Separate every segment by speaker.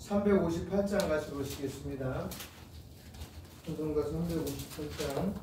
Speaker 1: 358장 같이 보시겠습니다. 소송가 358장.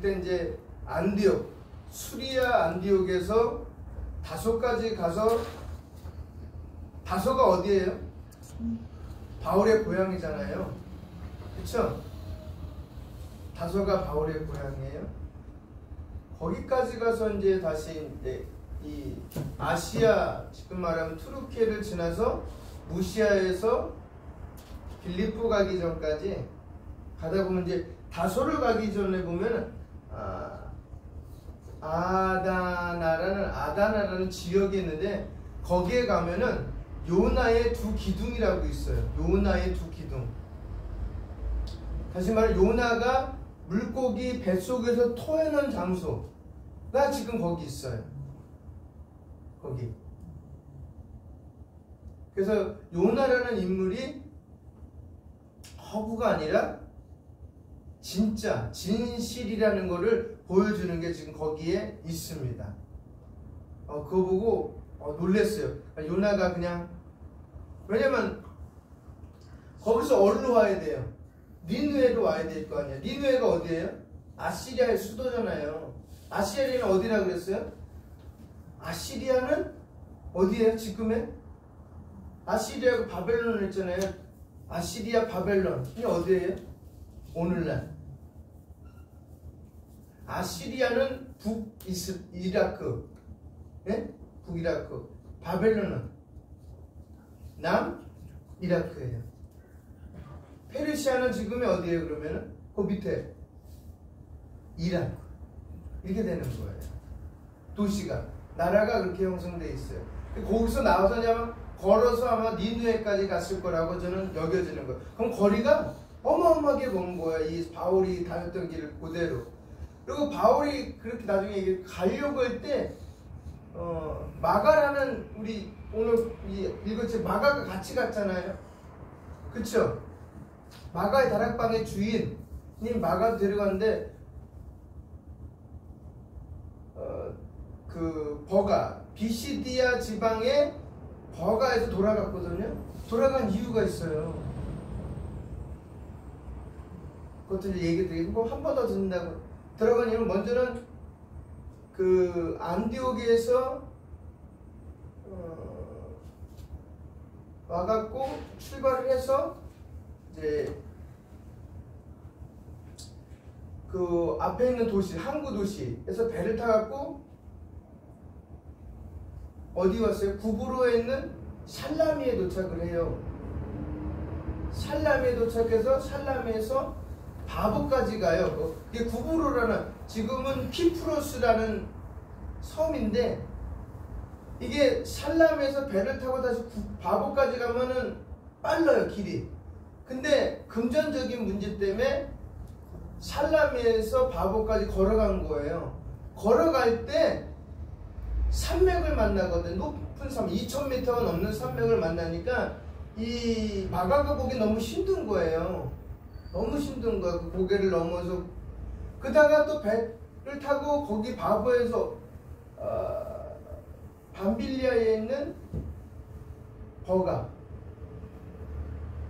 Speaker 1: 그때 이제 안디옥, 수리아 안디옥에서 다소까지 가서, 다소가 어디예요? 바울의 고향이잖아요. 그쵸? 다소가 바울의 고향이에요. 거기까지 가서 이제 다시 이제 이 아시아, 지금 말하면 투르키를 지나서 무시아에서 빌립보 가기 전까지 가다 보면 이제 다소를 가기 전에 보면 아다나라는 지역이 있는데 거기에 가면은 요나의 두 기둥이라고 있어요. 요나의 두 기둥. 다시 말해 요나가 물고기 뱃속에서 토해낸 장소가 지금 거기 있어요. 거기. 그래서 요나라는 인물이 허구가 아니라 진짜 진실이라는 것을 보여주는 게 지금 거기에 있습니다. 그거 보고 놀랬어요. 요나가 그냥, 왜냐면 거기서 어디로 와야 돼요? 니느웨로 와야 될 거 아니에요. 니느웨가 어디예요? 아시리아의 수도잖아요. 아시리아는 어디라 그랬어요? 아시리아는 어디예요? 지금의? 아시리아가 바벨론을 했잖아요. 아시리아 바벨론이 어디예요? 오늘날. 아시리아는 북이라크, 예? 북이라크. 바벨론은 남이라크예요. 페르시아는 지금의 어디예요? 그러면은 그 밑에 이란, 이렇게 되는 거예요. 도시가, 나라가 그렇게 형성되어 있어요. 거기서 나와서 그냥 걸어서 아마 니느웨까지 갔을 거라고 저는 여겨지는 거예요. 그럼 거리가 어마어마하게 먼 거야. 이 바울이 다녔던 길을 그대로. 그리고 바울이 그렇게 나중에 가려고 할 때 마가라는, 우리 오늘 읽었지, 마가가 같이 갔잖아요. 그쵸? 마가의 다락방의 주인님 마가도 데려갔는데 그 버가, 비시디아 지방의 버가에서 돌아갔거든요. 돌아간 이유가 있어요. 그것도 얘기 드리고 한 번 더 듣는다고. 들어간 이유는, 먼저는 그 안디옥에서 와갖고 출발을 해서 이제 그 앞에 있는 도시, 항구 도시에서 배를 타갖고 어디 왔어요? 구브로에 있는 살라미에 도착을 해요. 살라미에 도착해서 살라미에서 바보까지 가요. 이게 구브로라는, 지금은 키프로스라는 섬인데, 이게 살라미에서 배를 타고 다시 바보까지 가면은 빨라요, 길이. 근데 금전적인 문제 때문에 살라미에서 바보까지 걸어간 거예요. 걸어갈 때 산맥을 만나거든. 높은 산, 2000m가 넘는 산맥을 만나니까 이 마가가 보기 너무 힘든 거예요. 너무 힘든 거야. 그 고개를 넘어서. 그다가 또 배를 타고 거기 바보에서 밤빌리아에 있는 버가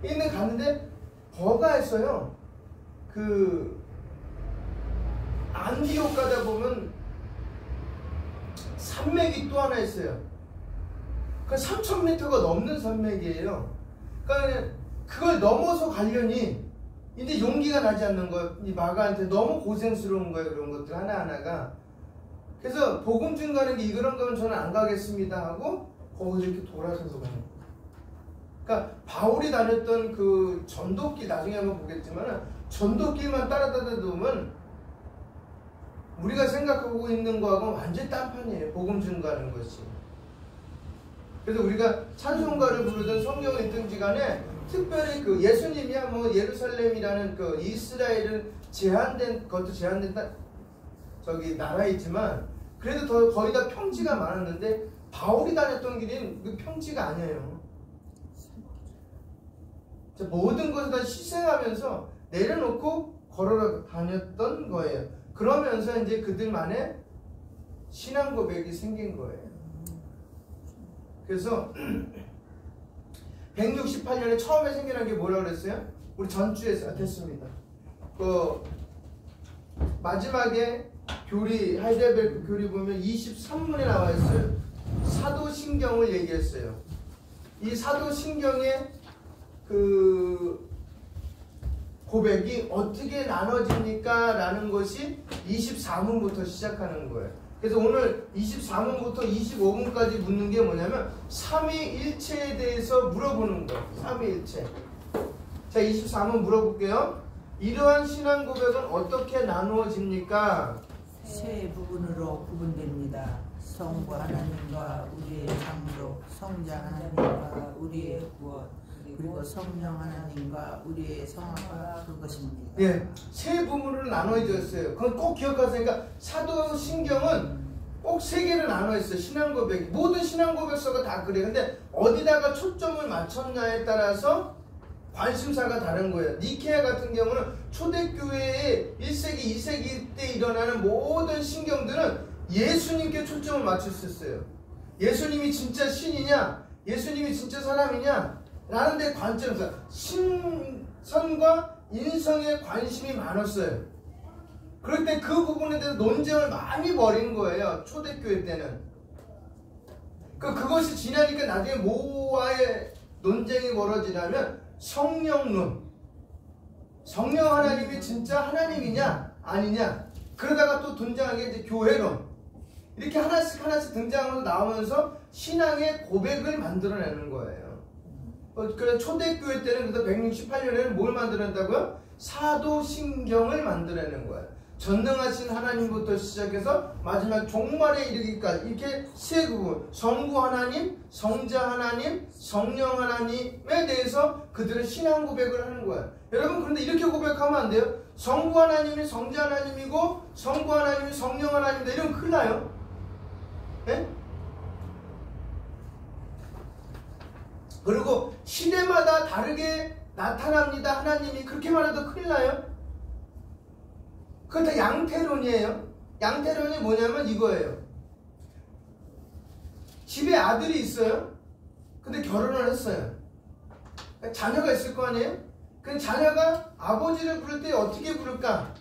Speaker 1: 있는 갔는데, 버가에서요 그 안디옥 가다 보면 산맥이 또 하나 있어요. 그 3000m가 넘는 산맥이에요. 그러니까 그걸 넘어서 가려니 이제 용기가 나지 않는 거예요. 이 마가한테 너무 고생스러운 거예요. 그런 것들 하나하나가. 그래서 복음 중 가는 게 이런 거면 저는 안 가겠습니다 하고 거기서 이렇게 돌아서서 가는 거예요. 그러니까 바울이 다녔던 그 전도길, 나중에 한번 보겠지만 전도길만 따라다니다 보면 우리가 생각하고 있는 거하고 완전 딴판이에요. 복음 증거하는 것이. 그래서 우리가 찬송가를 부르던 성경을 읽든지 간에 특별히 그 예수님이야 뭐 예루살렘이라는 그 이스라엘은 제한된, 그것도 제한된 저기 나라이지만 그래도 더 거의 다 평지가 많았는데 바울이 다녔던 길은 그 평지가 아니에요. 모든 것을 다 희생하면서 내려놓고 걸어 다녔던 거예요. 그러면서 이제 그들만의 신앙 고백이 생긴 거예요. 그래서 168년에 처음에 생겨난 게 뭐라고 그랬어요? 우리 전주에서 됐습니다. 그 마지막에 교리, 하이델베르크 교리 보면 23문에 나와 있어요. 사도신경을 얘기했어요. 이 사도신경의 그 고백이 어떻게 나눠집니까? 라는 것이 24문부터 시작하는 거예요. 그래서 오늘 24문부터 25문까지 묻는 게 뭐냐면 삼위일체에 대해서 물어보는 거예요. 삼위일체. 자, 24문 물어볼게요. 이러한 신앙 고백은 어떻게 나누어집니까?
Speaker 2: 세 부분으로 구분됩니다. 성부 하나님과 우리의 장로, 성자 하나님과 우리의 구원, 그리고 성령 하나님과 우리의 성화가 그것입니다.
Speaker 1: 예, 세 부분으로 나눠졌어요. 그건 꼭 기억하세요. 그러니까 사도신경은 꼭 세 개로 나눠 있어요. 신앙 고백. 모든 신앙 고백서가 다 그래요. 근데 어디다가 초점을 맞췄냐에 따라서 관심사가 다른 거예요. 니케아 같은 경우는 초대교회의 1세기, 2세기 때 일어나는 모든 신경들은 예수님께 초점을 맞췄었어요. 예수님이 진짜 신이냐? 예수님이 진짜 사람이냐? 라는 데 관점에서 신선과 인성에 관심이 많았어요. 그럴 때 그 부분에 대해서 논쟁을 많이 벌인 거예요. 초대교회 때는. 그것이 지나니까 나중에 뭐와의 논쟁이 벌어지냐면 성령론. 성령 하나님이 진짜 하나님이냐 아니냐. 그러다가 또 등장한 게 이제 교회론. 이렇게 하나씩 하나씩 등장하면서 나오면서 신앙의 고백을 만들어내는 거예요. 그래서 초대교회 때는 그래서 168년에는 뭘 만들어낸다고요? 사도신경을 만들어내는 거예요. 전능하신 하나님부터 시작해서 마지막 종말에 이르기까지 이렇게 세 부분, 성부 하나님, 성자 하나님, 성령 하나님에 대해서 그들은 신앙 고백을 하는 거예요. 여러분, 그런데 이렇게 고백하면 안 돼요. 성부 하나님이 성자 하나님이고 성부 하나님이 성령 하나님이다 이러면 큰일 나요. 네? 그리고 시대마다 다르게 나타납니다 하나님이, 그렇게 말해도 큰일 나요. 그건 다 양태론이에요. 양태론이 뭐냐면 이거예요. 집에 아들이 있어요. 근데 결혼을 했어요. 자녀가 있을 거 아니에요? 그럼 자녀가 아버지를 부를 때 어떻게 부를까?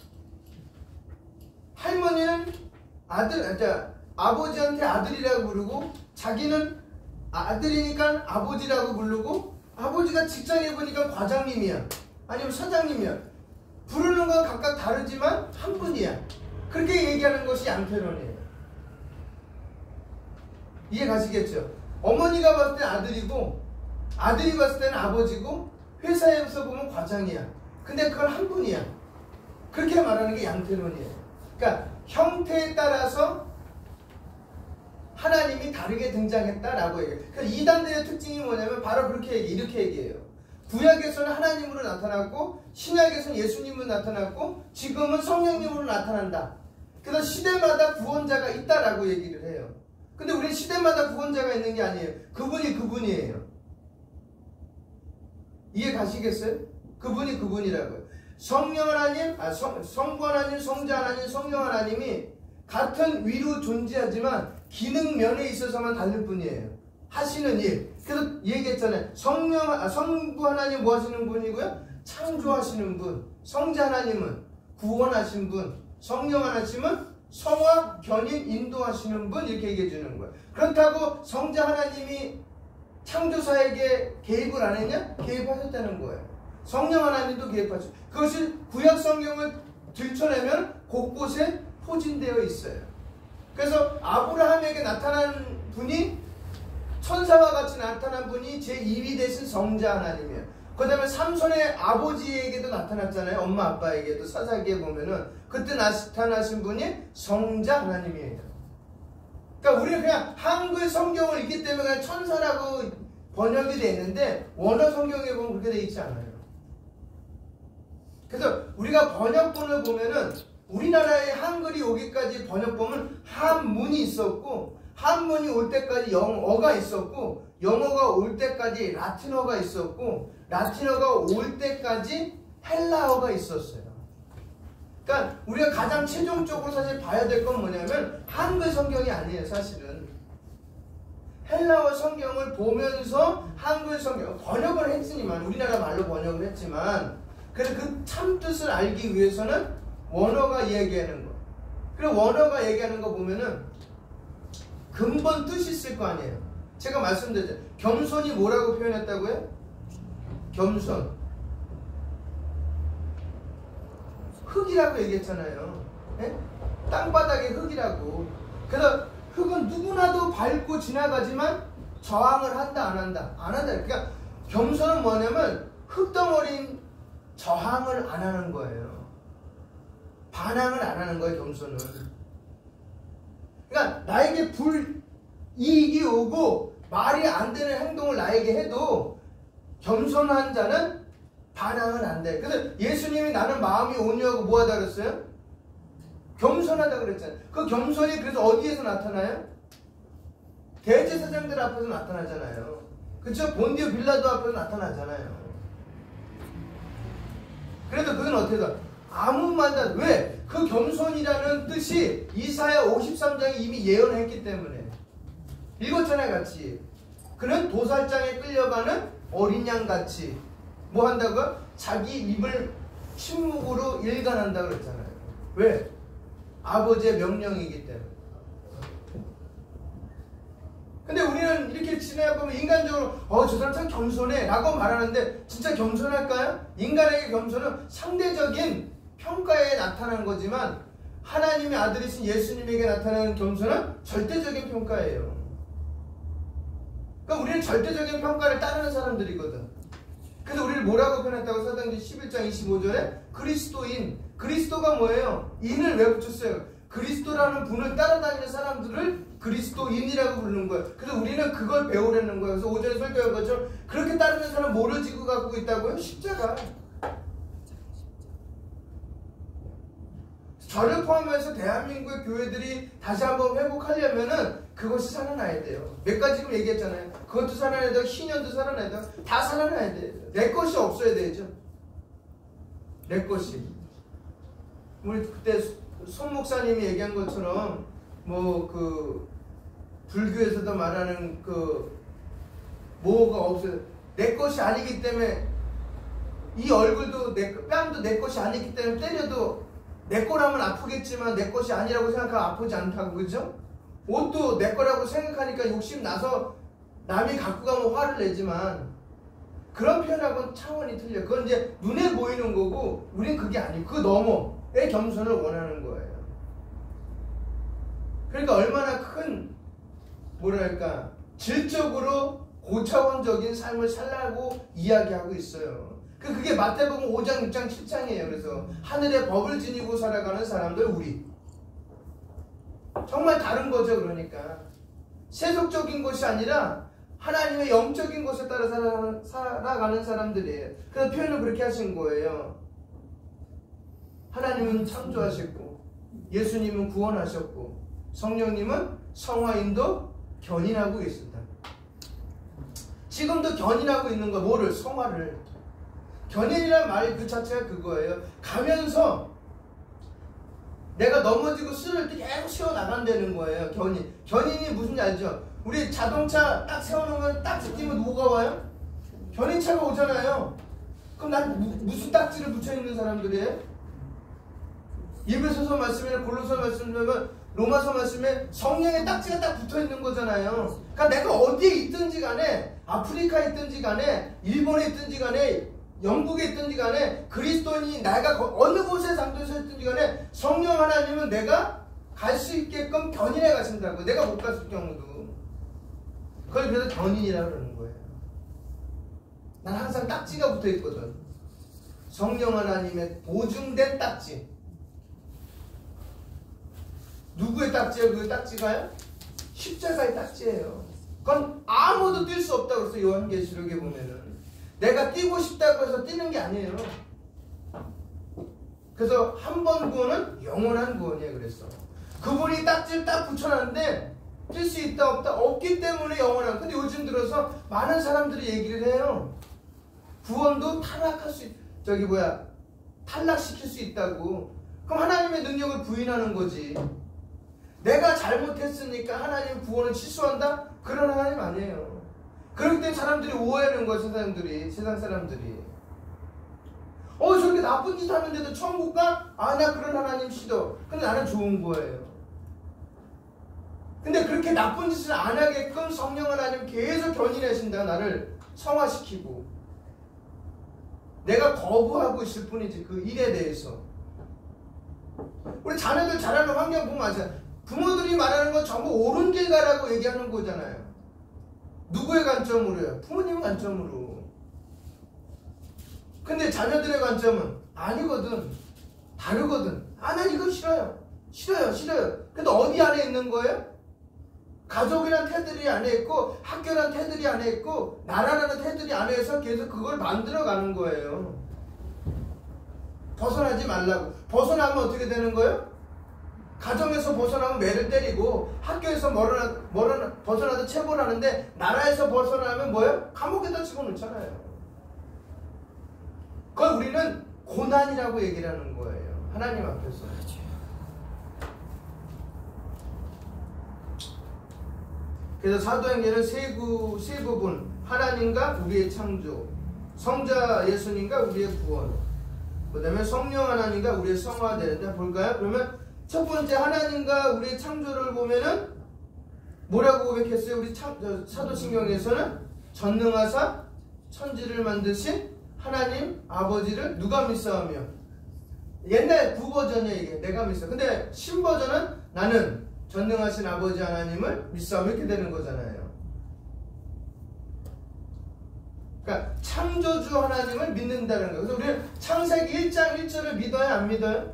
Speaker 1: 할머니는 아버지한테 아들이라고 부르고, 자기는 아들이니까 아버지라고 부르고, 아버지가 직장에 보니까 과장님이야, 아니면 사장님이야. 부르는 건 각각 다르지만 한 분이야. 그렇게 얘기하는 것이 양태론이에요. 이해 가시겠죠? 어머니가 봤을 땐 아들이고, 아들이 봤을 때는 아버지고, 회사에서 보면 과장이야. 근데 그건 한 분이야. 그렇게 말하는 게 양태론이에요. 그러니까 형태에 따라서 하나님이 다르게 등장했다라고 얘기해요. 그러니까 이단들의 특징이 뭐냐면 바로 그렇게 이렇게 얘기해요. 구약에서는 하나님으로 나타났고, 신약에서는 예수님으로 나타났고, 지금은 성령님으로 나타난다. 그래서 시대마다 구원자가 있다라고 얘기를 해요. 근데 우리는 시대마다 구원자가 있는 게 아니에요. 그분이 그분이에요. 이해 가시겠어요? 그분이 그분이라고요. 성령 하나님, 성부 하나님, 성자 하나님, 성령 하나님이 같은 위로 존재하지만 기능 면에 있어서만 다를 뿐이에요. 하시는 일. 그래서 얘기했잖아요. 성부 하나님 뭐 하시는 분이고요? 창조하시는 분. 성자 하나님은 구원하신 분. 성령 하나님은 성화, 견인, 인도하시는 분. 이렇게 얘기해 주는 거예요. 그렇다고 성자 하나님이 창조사에게 개입을 안 했냐? 개입하셨다는 거예요. 성령 하나님도 개입하셨죠. 그것이 구약 성경을 들춰내면 곳곳에 포진되어 있어요. 그래서 아브라함에게 나타난 분이, 천사와 같이 나타난 분이 제2위 되신 성자 하나님이에요. 그 다음에 삼손의 아버지에게도 나타났잖아요. 엄마 아빠에게도 사사기에 보면은 그때 나타나신 분이 성자 하나님이에요. 그러니까 우리는 그냥 한글 성경을 읽기 때문에 그냥 천사라고 번역이 되어 있는데 원어 성경에 보면 그렇게 되어 있지 않아요. 그래서 우리가 번역본을 보면은 우리나라의 한글이 오기까지 번역본은 한문이 있었고, 한문이 올 때까지 영어가 있었고, 영어가 올 때까지 라틴어가 있었고, 라틴어가 올 때까지 헬라어가 있었어요. 그러니까 우리가 가장 최종적으로 사실 봐야 될 건 뭐냐면 한글 성경이 아니에요. 사실은 헬라어 성경을 보면서 한글 성경 번역을 했으니만, 우리나라 말로 번역을 했지만, 그래서 그 참 뜻을 알기 위해서는 원어가 얘기하는 거. 그리고 원어가 얘기하는 거 보면은 근본 뜻이 있을 거 아니에요. 제가 말씀드렸죠. 겸손이 뭐라고 표현했다고요? 겸손. 흙이라고 얘기했잖아요. 예? 땅바닥의 흙이라고. 그래서 흙은 누구나도 밟고 지나가지만 저항을 한다 안 한다? 안 한다. 그러니까 겸손은 뭐냐면 흙덩어리인 저항을 안 하는 거예요. 반항을 안 하는 거예요. 겸손은. 그러니까 나에게 불이익이 오고 말이 안 되는 행동을 나에게 해도 겸손한 자는 반항은 안 돼. 그래서 예수님이 나는 마음이 온유하고 뭐하다 그랬어요? 겸손하다 그랬잖아요. 그 겸손이 그래서 어디에서 나타나요? 대제사장들 앞에서 나타나잖아요. 그쵸? 본디오 빌라도 앞에서 나타나잖아요. 그래도 그건 어떻게 돼? 아무 말도 왜? 그 겸손이라는 뜻이 이사야 53장에 이미 예언했기 때문에. 읽었잖아요, 같이. 그는 도살장에 끌려가는 어린 양같이 뭐 한다고요? 자기 입을 침묵으로 일관한다 그랬잖아요. 왜? 아버지의 명령이기 때문에. 근데 우리는 이렇게 지내보면 인간적으로 저 사람 참 겸손해 라고 말하는데 진짜 겸손할까요? 인간에게 겸손은 상대적인 평가에 나타난 거지만 하나님의 아들이신 예수님에게 나타나는 겸손은 절대적인 평가예요. 그러니까 우리는 절대적인 평가를 따르는 사람들이거든. 그래서 우리를 뭐라고 표현했다고 사도행전 11장 25절에 그리스도인. 그리스도가 뭐예요? 인을 왜 붙였어요? 그리스도라는 분을 따라다니는 사람들을 그리스도인이라고 부르는 거예요. 그래서 우리는 그걸 배우려는 거예요. 그래서 오전에 설교한 것처럼 그렇게 따르는 사람 뭐를 지고 갖고 있다고요? 십자가. 저를 포함해서 대한민국의 교회들이 다시 한번 회복하려면은 그것이 살아나야 돼요. 몇 가지 지금 얘기했잖아요. 그것도 살아나야 되고 희년도 살아나야 되고 다 살아나야 돼요. 내 것이 없어야 되죠. 내 것이. 우리 그때 손 목사님이 얘기한 것처럼 뭐 그 불교에서도 말하는 그 뭐가 없어요. 내 것이 아니기 때문에 이 얼굴도 뺨도 내 것이 아니기 때문에 때려도 내 거라면 아프겠지만 내 것이 아니라고 생각하면 아프지 않다고. 그죠? 옷도 내 거라고 생각하니까 욕심 나서 남이 갖고 가면 화를 내지만 그런 표현하고는 차원이 틀려. 그건 이제 눈에 보이는 거고 우린 그게 아니고 그 너머의 겸손을 원하는 거예요. 그러니까 얼마나 큰 뭐랄까 질적으로 고차원적인 삶을 살라고 이야기하고 있어요. 그게 마태복음 5장, 6장, 7장이에요. 그래서 하늘의 법을 지니고 살아가는 사람들 우리. 정말 다른 거죠. 그러니까 세속적인 것이 아니라 하나님의 영적인 것에 따라 살아가는 사람들이에요. 그래서 표현을 그렇게 하신 거예요. 하나님은 창조하셨고 예수님은 구원하셨고 성령님은 성화인도 견인하고 계신다. 지금도 견인하고 있는 거 뭐를? 성화를. 견인이란 말 그 자체가 그거예요. 가면서 내가 넘어지고 쓰러질 때 계속 세워나간다는 거예요. 견인. 견인이 무슨지 알죠? 우리 자동차 딱 세워놓으면 딱지 끼면 누구가 와요? 견인차가 오잖아요. 그럼 난 무슨 딱지를 붙여있는 사람들이에요? 예배소서 말씀이나 골로새 말씀이나 로마서 말씀에 성령의 딱지가 딱 붙어있는 거잖아요. 그러니까 내가 어디에 있든지 간에 아프리카에 있든지 간에 일본에 있든지 간에 영국에 있든지 간에 그리스도인이 내가 어느 곳에 장도에서 있든지 간에 성령 하나님은 내가 갈 수 있게끔 견인해 가신다고. 내가 못 갔을 경우도. 그걸 그래서 견인이라고 그러는 거예요. 난 항상 딱지가 붙어 있거든. 성령 하나님의 보증된 딱지. 누구의 딱지예요? 그 딱지가요? 십자가의 딱지예요. 그건 아무도 뛸 수 없다고 그랬어요. 요한계시록에 보면은. 내가 뛰고 싶다고 해서 뛰는 게 아니에요. 그래서 한 번 구원은 영원한 구원이에요. 그래서 그분이 딱지를 딱 붙여놨는데 뛸 수 있다 없다 없기 때문에 영원한. 근데 요즘 들어서 많은 사람들이 얘기를 해요. 구원도 탈락시킬 수 있다고. 그럼 하나님의 능력을 부인하는 거지. 내가 잘못했으니까 하나님 구원을 취소한다? 그런 하나님 아니에요. 그렇기 때문에 사람들이 오해하는 거예요. 세상 사람들이. 저렇게 나쁜 짓 하는데도 천국 가? 아, 나 그런 하나님 싫어. 근데 나는 좋은 거예요. 근데 그렇게 나쁜 짓을 안 하게끔 성령 하나님 계속 견인하신다. 나를 성화시키고. 내가 거부하고 있을 뿐이지, 그 일에 대해서. 우리 자녀들 자라는 환경 보면 아세요. 부모들이 말하는 건 전부 옳은 길 가라고 얘기하는 거잖아요. 누구의 관점으로요? 부모님의 관점으로. 근데 자녀들의 관점은 아니거든. 다르거든. 아, 난 이거 싫어요. 싫어요. 근데 어디 안에 있는 거예요? 가족이란 테두리 안에 있고, 학교란 테두리 안에 있고, 나라라는 테두리 안에서 계속 그걸 만들어가는 거예요. 벗어나지 말라고. 벗어나면 어떻게 되는 거예요? 가정에서 벗어나면 매를 때리고, 학교에서 벗어나도 체벌 하는데, 나라에서 벗어나면 뭐예요? 감옥에다 집어넣잖아요. 그걸 우리는 고난이라고 얘기를 하는 거예요. 하나님 앞에서. 그래서 사도행전은 세 부분. 하나님과 우리의 창조, 성자 예수님과 우리의 구원, 그 다음에 성령 하나님과 우리의 성화되는데 볼까요? 그러면 첫 번째 하나님과 우리의 창조를 보면은 뭐라고 고백했어요? 우리 사도신경에서는 전능하사 천지를 만드신 하나님 아버지를 누가 믿사오며. 옛날 구버전이야 이게. 내가 믿사. 근데 신버전은 나는 전능하신 아버지 하나님을 믿사오며 이렇게 되는 거잖아요. 그러니까 창조주 하나님을 믿는다는 거예요. 그래서 우리는 창세기 1장 1절을 믿어요? 안 믿어요?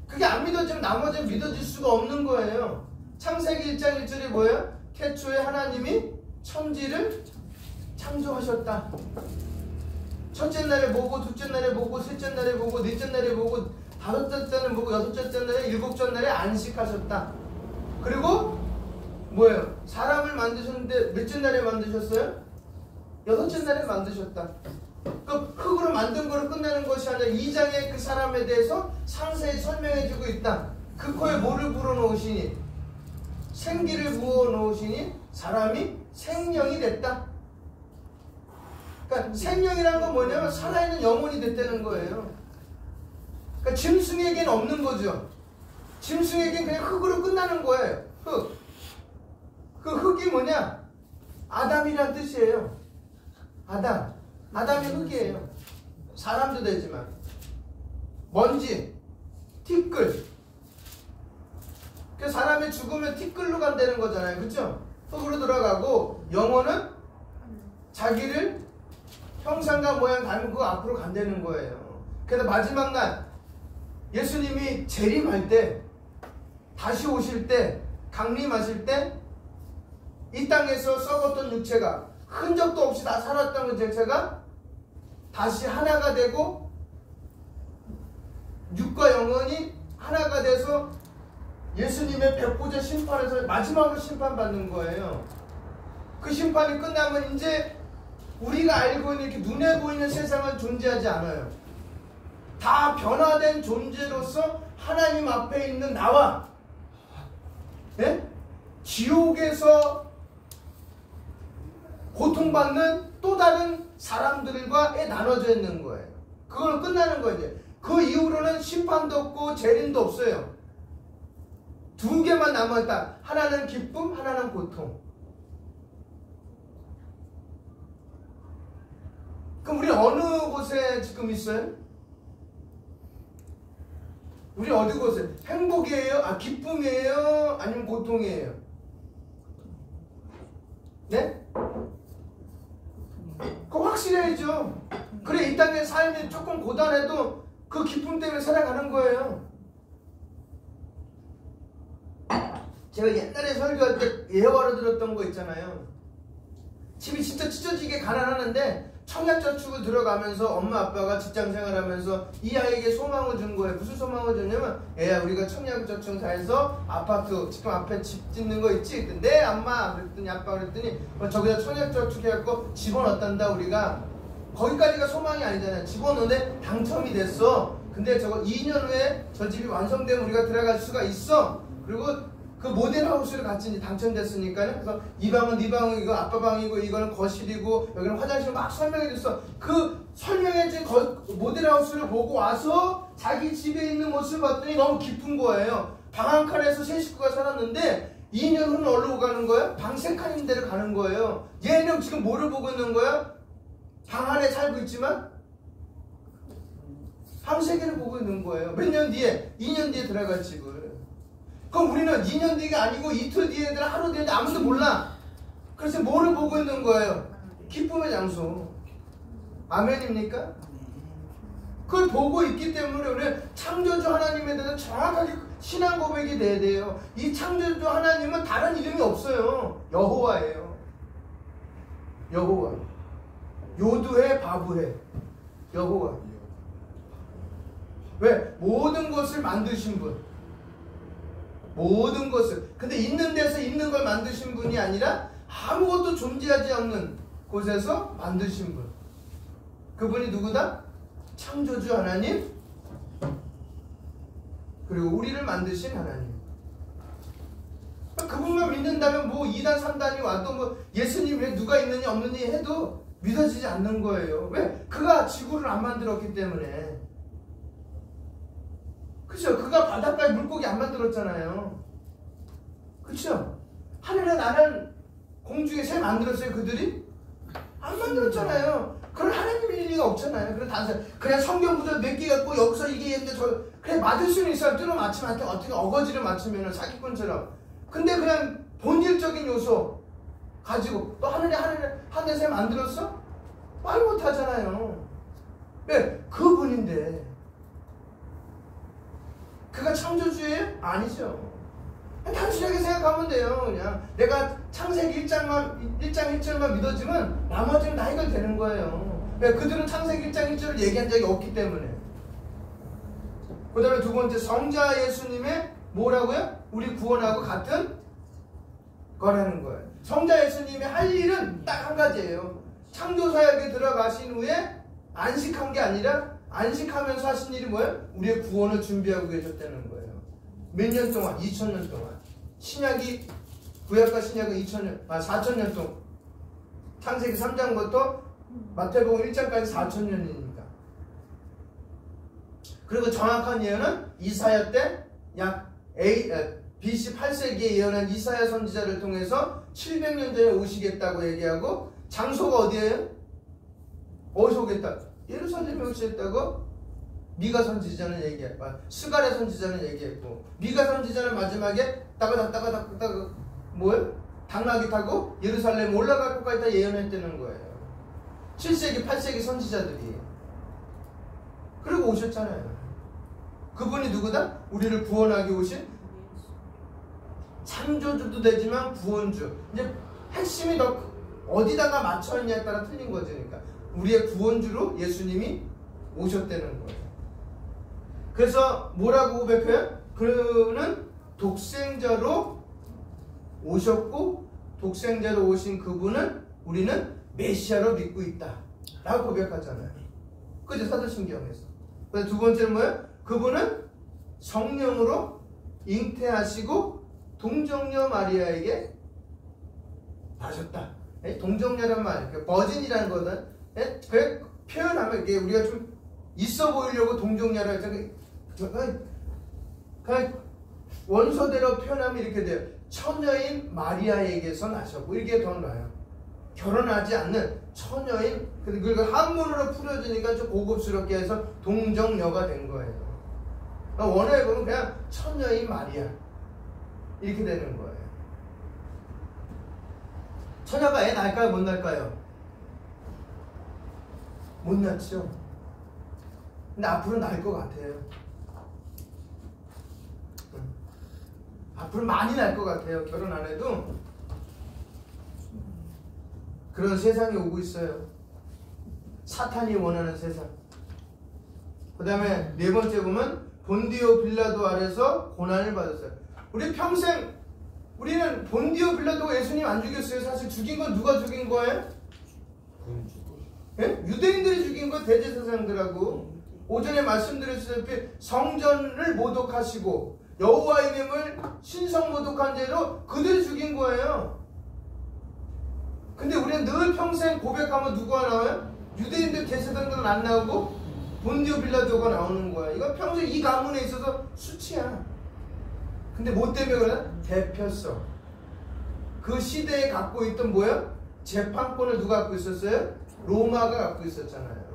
Speaker 1: 그게 안 믿어지면 나머지는 믿어질 수가 없는 거예요. 창세기 1장 1절이 뭐예요? 태초에 하나님이 천지를 창조하셨다. 첫째 날에 보고, 둘째 날에 보고, 셋째 날에 보고, 넷째 날에 보고, 다섯째 날에 보고, 여섯째 날에, 일곱째 날에 안식하셨다. 그리고 뭐예요? 사람을 만드셨는데 몇째 날에 만드셨어요? 여섯째 날에 만드셨다. 그 흙으로 만든 거로 끝나는 것이 아니라 2장에 그 사람에 대해서 상세히 설명해주고 있다. 그 코에 뭐를 불어넣으시니? 생기를 부어놓으시니 사람이 생명이 됐다. 그러니까 생명이라는 건 뭐냐면 살아있는 영혼이 됐다는 거예요. 그러니까 짐승에겐 없는 거죠. 짐승에겐 그냥 흙으로 끝나는 거예요. 흙. 그 흙이 뭐냐? 아담이란 뜻이에요. 아담이 흙이에요. 사람도 되지만. 먼지, 티끌. 그 사람이 죽으면 티끌로 간다는 거잖아요. 그렇죠? 흙으로 들어가고 영혼은 자기를 형상과 모양 닮은 그 앞으로 간다는 거예요. 그래서 마지막 날 예수님이 재림할 때, 다시 오실 때, 강림하실 때 이 땅에서 썩었던 육체가 흔적도 없이 다 살았던 그 자체가 다시 하나가 되고 육과 영혼이 하나가 돼서 예수님의 백보자 심판에서 마지막으로 심판받는 거예요. 그 심판이 끝나면 이제 우리가 알고 있는 이렇게 눈에 보이는 세상은 존재하지 않아요. 다 변화된 존재로서 하나님 앞에 있는 나와, 네? 지옥에서 고통받는 또 다른 사람들과에 나눠져 있는 거예요. 그걸 끝나는 거예요. 이제. 그 이후로는 심판도 없고 재림도 없어요. 두 개만 남아있다. 하나는 기쁨, 하나는 고통. 그럼 우리 어느 곳에 지금 있어요? 우리 어디 곳에? 행복이에요? 기쁨이에요? 아니면 고통이에요? 네? 그거 확실해야죠. 그래, 이 땅의 삶이 조금 고단해도 그 기쁨 때문에 살아가는 거예요. 제가 옛날에 설교할 때 예화로 들었던 거 있잖아요. 집이 진짜 찢어지게 가난하는데 청약저축을 들어가면서 엄마 아빠가 직장생활하면서 이 아이에게 소망을 준 거예요. 무슨 소망을 줬냐면, 애야, 우리가 청약저축사에서 아파트 지금 앞에 집 짓는 거 있지? 네 엄마 그랬더니, 아빠 그랬더니 저기다 청약저축 해갖고 집어넣었단다. 우리가 거기까지가 소망이 아니잖아요. 집어넣는데 당첨이 됐어. 근데 저거 2년 후에 저 집이 완성되면 우리가 들어갈 수가 있어. 그리고 그 모델하우스를 같이 당첨됐으니까요. 그래서 이 방은 네 방이고 아빠 방이고 이거는 거실이고 여기는 화장실 막 설명해 줬어. 그 설명해준 모델하우스를 보고 와서 자기 집에 있는 모습을 봤더니 너무 기쁜 거예요. 방 한 칸에서 세 식구가 살았는데 2년 후는 어디로 가는 거야? 방 3칸인 데로 가는 거예요. 얘는 지금 뭐를 보고 있는 거야? 방 안에 살고 있지만 방 3개를 보고 있는 거예요. 몇 년 뒤에? 2년 뒤에 들어갈 집을. 그럼 우리는 2년 뒤가 아니고 이틀 뒤에 하루 뒤에 아무도 몰라. 그래서 뭐를 보고 있는 거예요? 기쁨의 장소. 아멘입니까? 그걸 보고 있기 때문에 우리는 창조주 하나님에 대해서 정확하게 신앙 고백이 돼야 돼요. 이 창조주 하나님은 다른 이름이 없어요. 여호와예요. 여호와. 요두해 바부해. 여호와. 왜? 모든 것을 만드신 분. 모든 것을. 근데 있는 데서 있는 걸 만드신 분이 아니라 아무것도 존재하지 않는 곳에서 만드신 분. 그분이 누구다? 창조주 하나님, 그리고 우리를 만드신 하나님. 그분만 믿는다면 뭐 2단 3단이 와도 뭐 예수님에 누가 있느냐 없느냐 해도 믿어지지 않는 거예요. 왜? 그가 지구를 안 만들었기 때문에. 그쵸? 그가 바닷가에 물고기 안 만들었잖아요. 그쵸? 하늘에 나는 공중에 새 만들었어요 그들이? 안 만들었잖아요. 그런 하나님일 리가 없잖아요. 그냥 성경 구절 몇 개 갖고 여기서 이게 있는데 그냥 맞을 수는 있어요. 뚫어 맞추면 어떻게 어거지를 맞추면 사기꾼처럼. 근데 그냥 본질적인 요소 가지고 또 하늘에 새 만들었어? 말 못하잖아요. 왜? 그분인데. 그가 창조주예요? 아니죠. 단순하게 생각하면 돼요. 그냥 내가 창세기 1장 1절만 믿어주면 나머지는 다 해결되는 거예요. 왜? 그들은 창세기 1장 1절을 얘기한 적이 없기 때문에. 그 다음에 두 번째, 성자 예수님의 뭐라고요? 우리 구원하고 같은 거라는 거예요. 성자 예수님이 할 일은 딱 한 가지예요. 창조사역에 들어가신 후에 안식한 게 아니라 안식하면서 하신 일이 뭐예요? 우리의 구원을 준비하고 계셨다는 거예요. 몇 년 동안? 2000년 동안. 신약이, 구약과 신약은 4000년 동안. 창세기 3장부터 마태복음 1장까지 4000년이니까. 그리고 정확한 예언은 이사야 때 약 BC 8세기에 예언한 이사야 선지자를 통해서 700년 전에 오시겠다고 얘기하고, 장소가 어디예요? 어디서 오겠다? 예루살렘에 오시겠다고 미가 선지자는 얘기했고, 스가랴 선지자는 얘기했고, 미가 선지자는 마지막에 따가닥 뭐예요? 당나귀 타고 예루살렘 올라갈 것까지 다 예언했다는 거예요. 7세기 8세기 선지자들이. 그리고 오셨잖아요. 그분이 누구다? 우리를 구원하기 오신 창조주도 되지만 구원주. 이제 핵심이 더 어디다가 맞춰있냐에 따라 틀린 거죠. 그러니까 우리의 구원주로 예수님이 오셨다는 거예요. 그래서 뭐라고 고백해요? 그는 독생자로 오셨고, 독생자로 오신 그분은 우리는 메시아로 믿고 있다 라고 고백하잖아요. 그죠? 사도신경에서. 그래서 두 번째는 뭐예요? 그분은 성령으로 잉태하시고 동정녀 마리아에게 나셨다. 동정녀란 말, 버진이라는 거는 그래 표현하면 이게 우리가 좀 있어 보이려고 동정녀라 해서 그냥 원서대로 표현하면 이렇게 돼요. 처녀인 마리아에게서 나셨고, 이게 더 나아요. 결혼하지 않는 처녀인, 그걸 한문으로 풀어주니까 좀 고급스럽게 해서 동정녀가 된 거예요. 원어에 보면 그냥 처녀인 마리아 이렇게 되는 거예요. 처녀가 애 낳을까요? 못 낳을까요? 못 낳죠. 근데 앞으로 낳을 것 같아요. 앞으로 많이 낳을 것 같아요. 결혼 안 해도. 그런 세상이 오고 있어요. 사탄이 원하는 세상. 그 다음에 네 번째 보면 본디오 빌라도 아래서 고난을 받았어요. 우리 평생 우리는 본디오 빌라도가 예수님 안 죽였어요. 사실 죽인 건 누가 죽인 거예요? 예? 유대인들이 죽인 거, 대제사장들하고. 오전에 말씀드렸다시피 성전을 모독하시고 여호와 이름을 신성모독한 죄로 그들이 죽인 거예요. 근데 우리는 늘 평생 고백하면 누구가 나와요? 유대인들 대제사장들은 안 나오고 본디오 빌라도가 나오는 거야. 이건 평생 이 가문에 있어서 수치야. 근데 뭐 때문에 그래? 대표성. 그 시대에 갖고 있던 뭐야? 재판권을 누가 갖고 있었어요? 로마가 갖고 있었잖아요.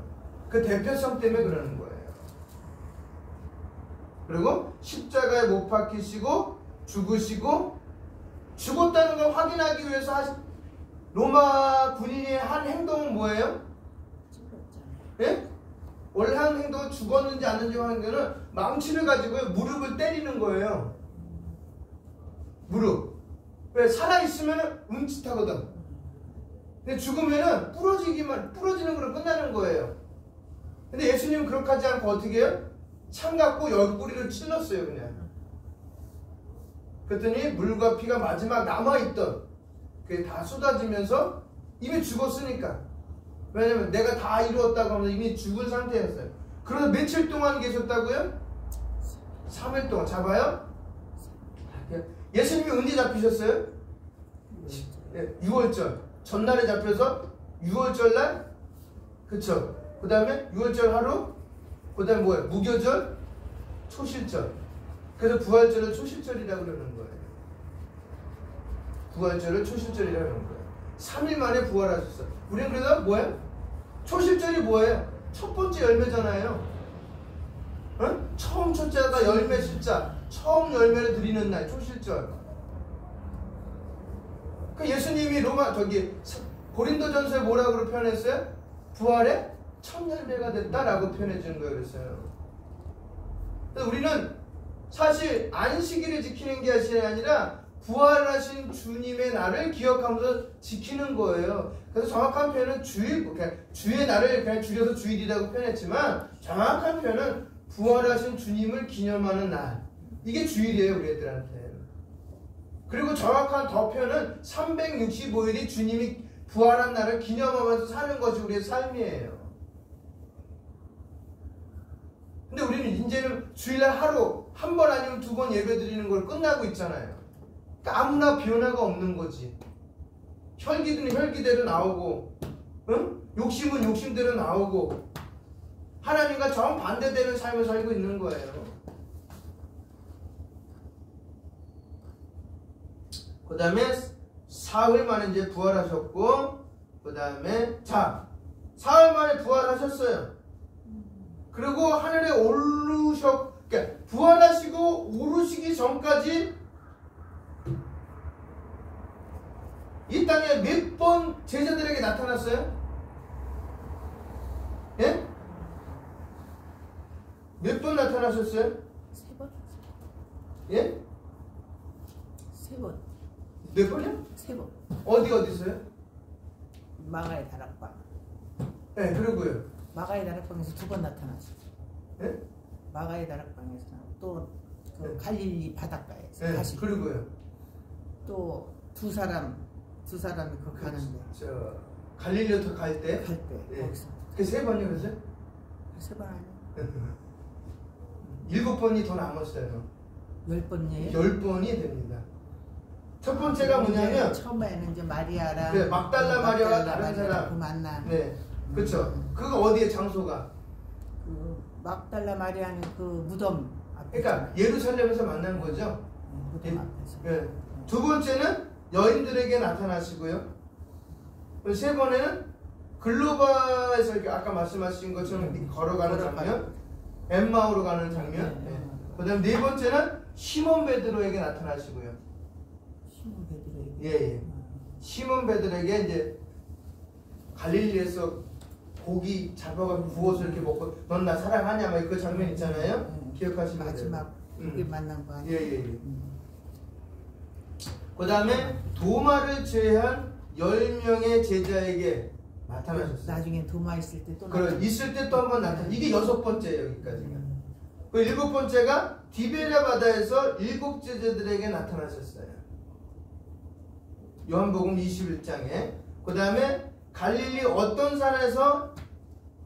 Speaker 1: 그 대표성 때문에 그러는 거예요. 그리고 십자가에 못 박히시고 죽으시고 죽었다는 걸 확인하기 위해서 로마 군인이 한 행동은 뭐예요? 예? 원래 한 행동은 죽었는지 아닌지 하는 거는 망치를 가지고 무릎을 때리는 거예요. 무릎. 왜? 살아있으면 움찔하거든. 근데 죽으면은 부러지는 걸로 끝나는 거예요. 근데 예수님은 그렇게 하지 않고 어떻게 해요? 창 갖고 옆구리를 찔렀어요, 그냥. 그랬더니 물과 피가 마지막 남아있던 그게 다 쏟아지면서 이미 죽었으니까. 왜냐면 내가 다 이루었다고 하면서 이미 죽은 상태였어요. 그래서 며칠 동안 계셨다고요? 3일 동안. 잡아요? 예수님이 언제 잡히셨어요? 6월절. 전날에 잡혀서 6월절 날? 그쵸? 그 다음에 6월절 하루? 그 다음에 뭐예요? 무교절? 초실절. 그래서 부활절을 초실절이라고 그러는 거예요. 부활절을 초실절이라고 그러는 거예요. 3일 만에 부활하셨어요. 우리는 그래서 뭐예요? 초실절이 뭐예요? 첫 번째 열매잖아요. 응? 처음 첫째가 열매 실자. 처음 열매를 드리는 날, 초실절. 그 예수님이 고린도전서에 뭐라고 표현했어요? 부활의 첫 열매가 됐다라고 표현해 주는 거예요. 그랬어요. 그래서 우리는 사실 안식일을 지키는 게 아니라 부활하신 주님의 날을 기억하면서 지키는 거예요. 그래서 정확한 표현은 주일, 주의 날을 그냥 줄여서 주일이라고 표현했지만 정확한 표현은 부활하신 주님을 기념하는 날. 이게 주일이에요, 우리 애들한테. 그리고 정확한 더 표현은 365일이 주님이 부활한 날을 기념하면서 사는 것이 우리의 삶이에요. 근데 우리는 이제는 주일날 하루 한 번 아니면 2번 예배 드리는 걸 끝나고 있잖아요. 그러니까 아무나 변화가 없는 거지. 혈기는 혈기대로 나오고, 응? 욕심은 욕심대로 나오고, 하나님과 정반대되는 삶을 살고 있는 거예요. 그 다음에 사흘 만에 이제 부활하셨고, 그 다음에 사흘 만에 부활하셨어요. 그리고 하늘에 그러니까 부활하시고 오르시기 전까지 이 땅에 몇 번 제자들에게 나타났어요? 예? 몇 번 나타나셨어요?
Speaker 2: 3번.
Speaker 1: 예?
Speaker 2: 3번.
Speaker 1: 몇 번이요?
Speaker 2: 3번.
Speaker 1: 어디서요?
Speaker 2: 마가의 다락방.
Speaker 1: 네, 그리고요.
Speaker 2: 마가의 다락방에서 2번 나타났어요.
Speaker 1: 네?
Speaker 2: 마가의 다락방에서 또 그
Speaker 1: 네.
Speaker 2: 갈릴리 바닷가에서
Speaker 1: 네,
Speaker 2: 다시
Speaker 1: 그리고요.
Speaker 2: 또 두 사람이 그 가는데
Speaker 1: 갈릴리로 갈 때
Speaker 2: 네. 거기서
Speaker 1: 그 3번이요, 그죠?
Speaker 2: 3번 아니에요?
Speaker 1: 7번이 더 남았어요.
Speaker 2: 10번이에요?
Speaker 1: 10번이 됩니다. 첫 번째가 뭐냐면
Speaker 2: 처음에는 이제 마리아랑
Speaker 1: 네, 막달라 마리아와 다른 사람
Speaker 2: 그 만나.
Speaker 1: 네, 그렇죠. 그거 어디에 장소가?
Speaker 2: 그 막달라 마리아는 그 무덤 앞에.
Speaker 1: 그러니까 예루살렘에서 만난 거죠.
Speaker 2: 무덤 앞에서.
Speaker 1: 네. 두 번째는 여인들에게 나타나시고요. 3번에는 글로바에서 이렇게 아까 말씀하신 것처럼 걸어가는 장면, 엠마오로 가는 장면. 네. 그다음 4번째는 시몬 베드로에게 나타나시고요.
Speaker 2: 시몬 베드로에게.
Speaker 1: 예. 시몬 베드로에게 이제 갈릴리에서 고기 잡아가지고 구워서 이렇게 먹고 넌 나 사랑하냐 막 그 장면 있잖아요. 기억하시면
Speaker 2: 마지막 그게 만난 거 아니에요?
Speaker 1: 예. 그 다음에 도마를 제외한 10명의 제자에게 나타나셨어요.
Speaker 2: 나중에 도마 있을 때 또
Speaker 1: 있을 때 또 한 번 나타나. 이게 6번째 여기까지가. 그 7번째가 디베랴 바다에서 7 제자들에게 나타나셨어요. 요한복음 21장에. 그 다음에 갈릴리 어떤 산에서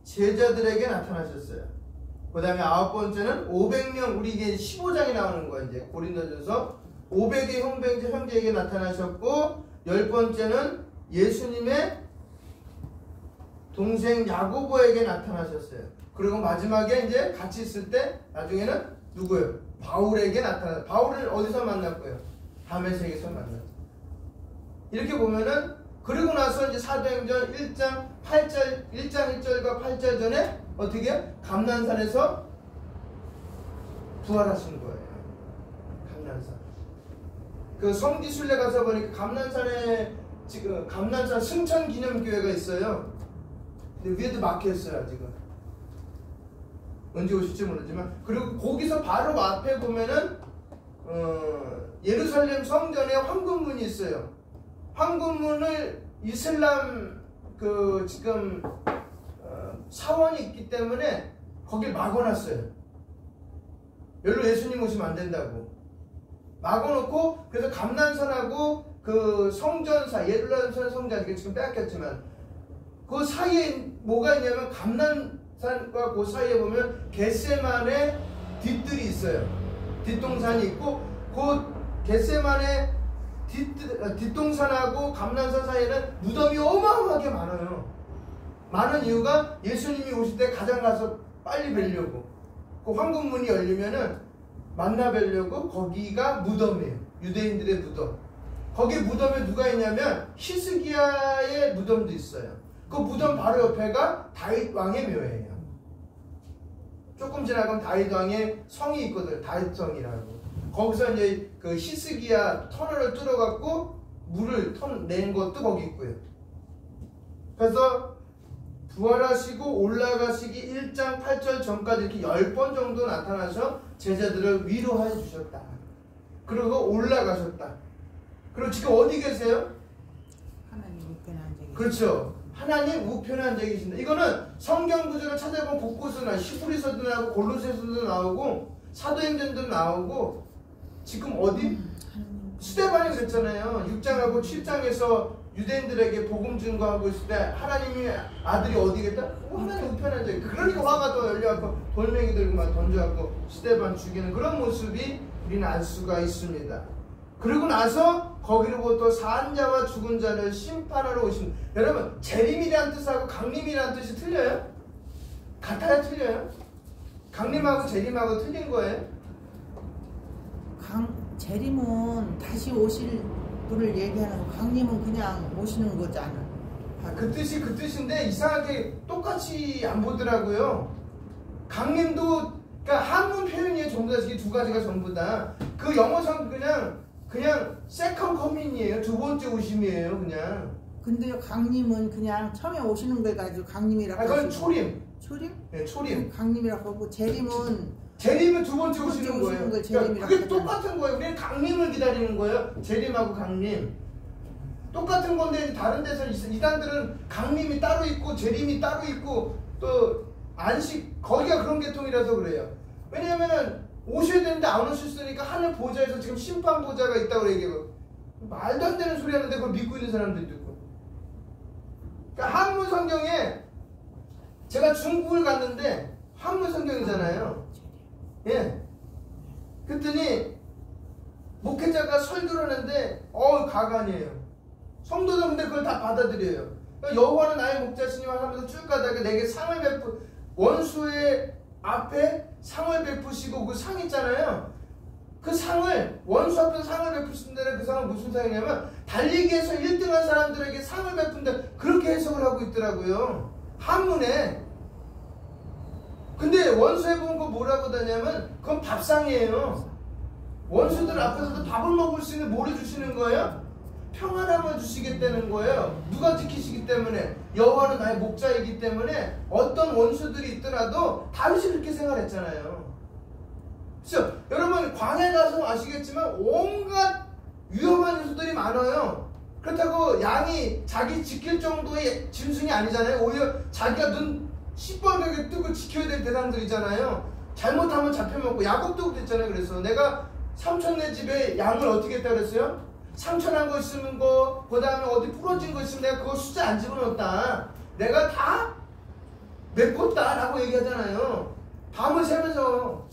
Speaker 1: 제자들에게 나타나셨어요. 그 다음에 9번째는 500명, 우리 이게 15장에 나오는 거예요. 이제 고린도전서 500의 형제에게 나타나셨고, 10번째는 예수님의 동생 야고보에게 나타나셨어요. 그리고 마지막에 이제 같이 있을 때 나중에는 누구예요? 바울에게 나타났어요. 바울을 어디서 만났고요? 다메섹에서 만났어요. 이렇게 보면은, 그리고 나서 이제 사도행전 1장 1절과 8절 전에 어떻게 해요? 감난산에서 부활하신 거예요. 감난산. 그 성지순례 가서 보니까 감난산에 지금 감난산 승천 기념교회가 있어요. 근데 위에도 막혀있어요 지금. 언제 오실지 모르지만. 그리고 거기서 바로 앞에 보면은 예루살렘 성전에 황금문이 있어요. 황금문을 이슬람 그 지금 사원이 있기 때문에 거길 막아놨어요. 여기로 예수님 오시면 안 된다고 막아놓고, 그래서 감난산하고 그 성전사 예루살렘 성전, 이게 지금 빼앗겼지만 그 사이에 뭐가 있냐면, 감난산과 그 사이에 보면 겟세만의 뒷들이 있어요. 뒷동산이 있고, 그 겟세만의 뒷동산하고 감난산 사이에는 무덤이 어마어마하게 많아요. 많은 이유가 예수님이 오실 때 가장 가서 빨리 뵈려고, 그 황금문이 열리면은 만나 뵈려고, 거기가 무덤이에요. 유대인들의 무덤. 거기 무덤에 누가 있냐면 히스기야의 무덤도 있어요. 그 무덤 바로 옆에가 다윗 왕의 묘예요. 조금 지나가면 다윗 왕의 성이 있거든요. 다윗성이라고. 거기서 이제 그 히스기야 터널을 뚫어갖고 물을 낸 것도 거기 있고요. 그래서 부활하시고 올라가시기 1장 8절 전까지 이렇게 10번 정도 나타나서 제자들을 위로해 주셨다. 그리고 올라가셨다. 그리고 지금 어디 계세요?
Speaker 2: 하나님 우편에 앉아 계십니다.
Speaker 1: 그렇죠. 하나님 우편에 앉아 계신다. 이거는 성경 구절을 찾아보면 곳곳에 나와요. 히브리서도 나오고 골로새서도 나오고 사도행전도 나오고, 지금 어디? 스데반이 그랬잖아요. 6장하고 7장에서 유대인들에게 복음 증거하고 있을 때 하나님의 아들이 어디겠다? 하나님 우편에 앉아 있다. 그러니까 화가 더 열려갖고 돌멩이 들고 막 던져갖고 스데반 죽이는 그런 모습이 우리는 알 수가 있습니다. 그리고 나서 거기로부터 산 자와 죽은 자를 심판하러 오신, 여러분 재림이라는 뜻하고 강림이라는 뜻이 틀려요? 같아요? 틀려요? 강림하고 재림하고 틀린 거예요?
Speaker 2: 재림은 다시 오실 분을 얘기하는 거, 강림은 그냥 오시는 거잖아.
Speaker 1: 그 뜻이 그 뜻인데 이상하게 똑같이 안 보더라고요. 강림도 그러니까 한문 표현이에요. 전부 다 이 두 가지가 전부 다. 그 영어상 그냥 세컨 커밍이에요. 두 번째 오심이에요. 그냥.
Speaker 2: 근데요, 강림은 그냥 처음에 오시는 걸 가지고 강림이라고.
Speaker 1: 그건 초림.
Speaker 2: 초림?
Speaker 1: 네, 초림.
Speaker 2: 강림이라고 하고,
Speaker 1: 재림은 두 번째 오시는 거예요. 그러니까 그게
Speaker 2: 하잖아.
Speaker 1: 똑같은 거예요. 우리는 강림을 기다리는 거예요. 재림하고 강림. 똑같은 건데 다른 데서 이단들은 강림이 따로 있고 재림이 따로 있고 또 안식, 거기가 그런 계통이라서 그래요. 왜냐면은 오셔야 되는데 안 오셨으니까 하늘 보좌에서 지금 심판 보좌가 있다고 얘기해요. 말도 안 되는 소리 하는데 그걸 믿고 있는 사람들도 있고. 그러니까 한문 성경에, 제가 중국을 갔는데 한문 성경이잖아요. 예. 그랬더니 목회자가 설교를 하는데 가관이에요. 성도들 근데 그걸 다 받아들여요. 그러니까 여호와는 나의 목자시니 하면서 쭉 가다가 내게 상을 원수의 앞에 상을 베푸시고, 그 상 있잖아요. 그 상을, 원수 앞에 상을 베푸신다는 그 상은 무슨 상이냐면 달리기에서 1등한 사람들에게 상을 베푼다, 그렇게 해석을 하고 있더라고요. 한문에. 근데 원수에 보면 그거 뭐라고 하냐면 그건 밥상이에요. 원수들 앞에서도 밥을 먹을 수 있는 뭐를 주시는 거예요? 평안함을 주시겠다는 거예요. 누가 지키시기 때문에? 여호와는 나의 목자이기 때문에 어떤 원수들이 있더라도 다윗이 그렇게 생활했잖아요. 그렇죠? 여러분 광야에 가서 아시겠지만 온갖 위험한 요소들이 많아요. 그렇다고 양이 자기 지킬 정도의 짐승이 아니잖아요. 오히려 자기가 눈 시뻘겋게 뜨고 지켜야 될 대상들이잖아요. 잘못하면 잡혀먹고. 야곱도 그랬잖아요. 그래서 내가 삼촌네 집에 양을 어떻게 했다 그랬어요? 상처난 거 있으면 그 다음에 어디 부러진 거 있으면 내가 그거 숫자 안 집어넣었다. 내가 다 메꿨다 라고 얘기하잖아요. 밤을 새면서.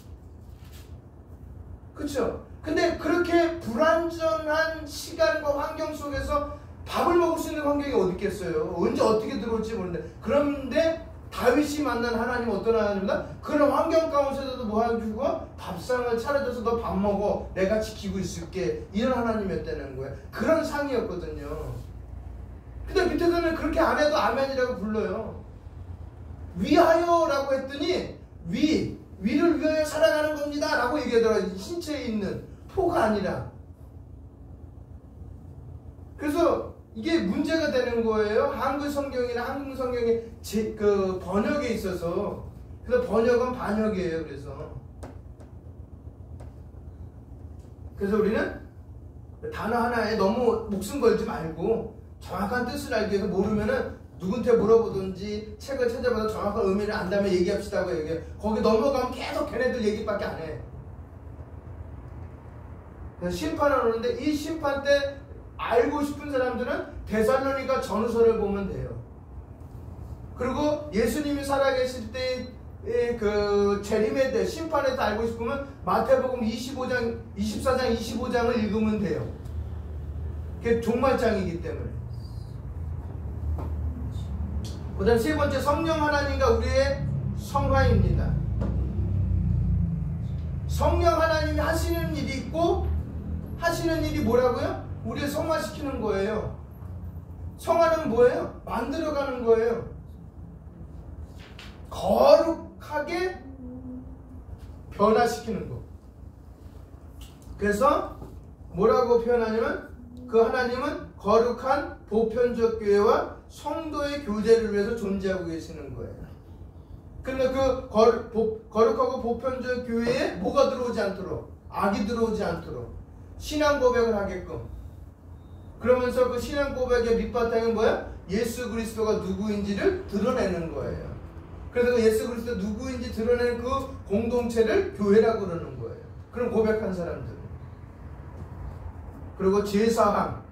Speaker 1: 그쵸? 근데 그렇게 불완전한 시간과 환경 속에서 밥을 먹을 수 있는 환경이 어디 있겠어요? 언제 어떻게 들어올지 모르는데. 그런데 다윗이 만난 하나님은 어떤 하나님이다? 그런 환경 가운데서도 뭐 해주고 밥상을 차려줘서 너 밥 먹어, 내가 지키고 있을게, 이런 하나님이었다는 거예요. 그런 상이었거든요. 근데 밑에서는 그렇게 안 해도 아멘이라고 불러요. 위하여라고 했더니 위를 위하여 살아가는 겁니다 라고 얘기하더라고요. 신체에 있는 포가 아니라. 그래서 이게 문제가 되는 거예요. 한국 성경이나 한국 성경의 그 번역에 있어서. 그래서 번역은 반역이에요. 그래서 우리는 단어 하나에 너무 목숨 걸지 말고 정확한 뜻을 알기 위해서 모르면은 누군테 물어보든지 책을 찾아봐서 정확한 의미를 안다면 얘기합시다고 얘기해요. 거기 넘어가면 계속 걔네들 얘기밖에 안 해. 그래서 심판을 오는데 이 심판 때 알고 싶은 사람들은 데살로니가 전후서를 보면 돼요. 그리고 예수님이 살아계실 때의 그 재림에 대해 심판에 대해 알고 싶으면 마태복음 24장 25장을 읽으면 돼요. 그게 종말장이기 때문에. 그 다음 세 번째, 성령 하나님과 우리의 성화입니다. 성령 하나님이 하시는 일이 있고, 하시는 일이 뭐라고요? 우리를 성화시키는 거예요. 성화는 뭐예요? 만들어가는 거예요. 거룩하게 변화시키는 거. 그래서 뭐라고 표현하냐면 그 하나님은 거룩한 보편적 교회와 성도의 교제를 위해서 존재하고 계시는 거예요. 그러니까 그 거룩하고 보편적 교회에 뭐가 들어오지 않도록, 악이 들어오지 않도록 신앙 고백을 하게끔. 그러면서 그 신앙 고백의 밑바탕은 뭐야? 예수 그리스도가 누구인지를 드러내는 거예요. 그래서 그 예수 그리스도 누구인지 드러내는 그 공동체를 교회라고 그러는 거예요. 그럼 고백한 사람들. 그리고 제사함,